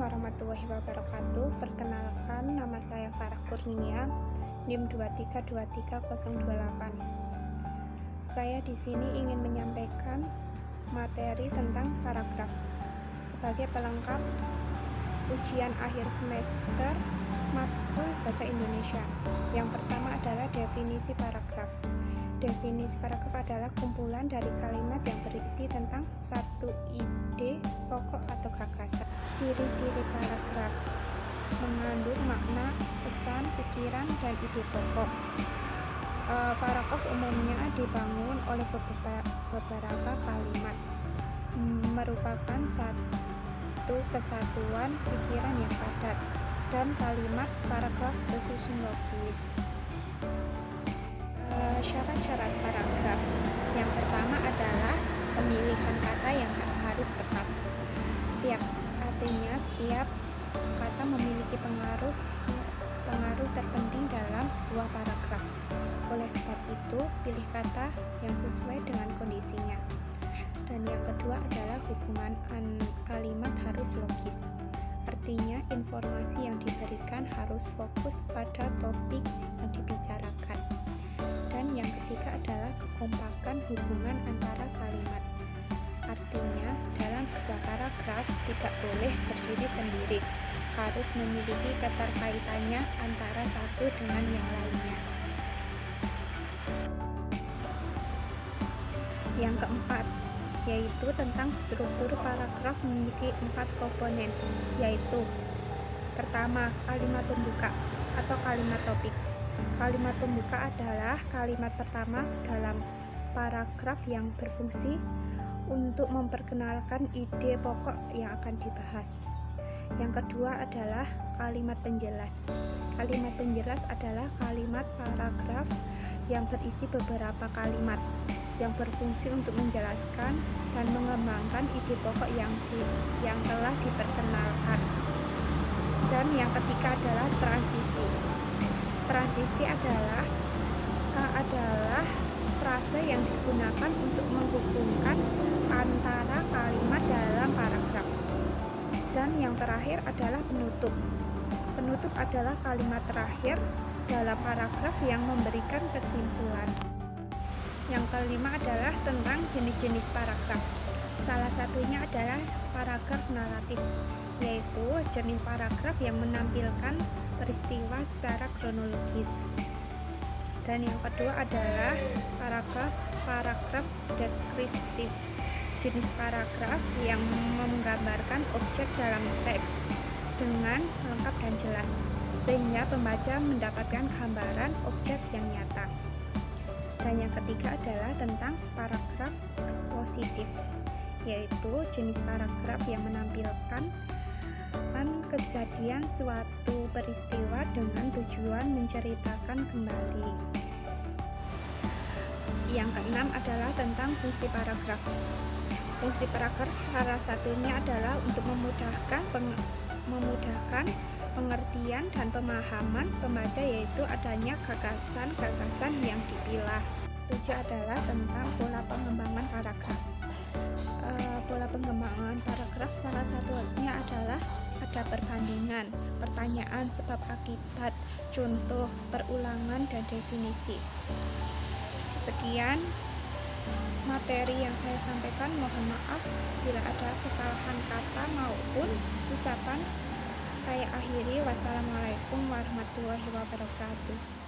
warahmatullahi wabarakatuh. Perkenalkan, nama saya Farah Kurnia, NIM 2323028. Saya di sini ingin menyampaikan materi tentang paragraf sebagai pelengkap ujian akhir semester matkul bahasa Indonesia. Yang pertama adalah definisi paragraf. Definisi paragraf adalah kumpulan dari kalimat yang berisi tentang satu ide pokok atau gagasan. Ciri-ciri paragraf: mengandung makna, pesan, pikiran, dan ide pokok. Paragraf umumnya dibangun oleh beberapa kalimat, merupakan satu kesatuan pikiran yang padat, dan kalimat paragraf bersusun logis. Syarat-syarat paragraf: yang pertama adalah pemilihan kata yang harus tepat. Setiap kata memiliki pengaruh terpenting dalam sebuah paragraf. Oleh sebab itu, pilih kata yang sesuai dengan kondisinya. Dan yang kedua adalah hubungan kalimat harus logis. Artinya, informasi yang diberikan harus fokus pada topik yang dibicarakan. Dan yang ketiga adalah kekompakan hubungan antara kalimat. Artinya, dalam sebuah paragraf tidak boleh berdiri sendiri, harus memiliki keterkaitannya antara satu dengan yang lainnya. Yang keempat, yaitu tentang struktur paragraf memiliki 4 komponen, yaitu pertama, kalimat pembuka atau kalimat topik. Kalimat pembuka adalah kalimat pertama dalam paragraf yang berfungsi untuk memperkenalkan ide pokok yang akan dibahas. Yang kedua adalah kalimat penjelas. Kalimat penjelas adalah kalimat paragraf yang berisi beberapa kalimat yang berfungsi untuk menjelaskan dan mengembangkan ide pokok yang telah diperkenalkan. Dan yang ketiga adalah transisi. Transisi adalah frase yang digunakan untuk menghubungkan antara kalimat dalam paragraf. Dan yang terakhir adalah penutup. Penutup adalah kalimat terakhir dalam paragraf yang memberikan kesimpulan. Yang kelima adalah tentang jenis-jenis paragraf. Salah satunya adalah paragraf naratif, yaitu jenis paragraf yang menampilkan peristiwa secara kronologis. Dan yang kedua adalah paragraf deskriptif, jenis paragraf yang menggambarkan objek dalam teks dengan lengkap dan jelas, sehingga pembaca mendapatkan gambaran objek yang nyata. Dan yang ketiga adalah tentang paragraf ekspositif, yaitu jenis paragraf yang menampilkan kejadian suatu peristiwa dengan tujuan menceritakan kembali. Yang keenam adalah tentang fungsi paragraf. Fungsi paragraf salah satunya adalah untuk memudahkan pengertian dan pemahaman pembaca, yaitu adanya gagasan-gagasan yang dipilah. 7 adalah tentang pola pengembangan paragraf. Pola pengembangan paragraf salah satunya adalah ada perbandingan, pertanyaan, sebab akibat, contoh, perulangan, dan definisi. Sekian materi yang saya sampaikan. Mohon maaf bila ada kesalahan kata maupun ucapan. Saya akhiri. Wassalamualaikum warahmatullahi wabarakatuh.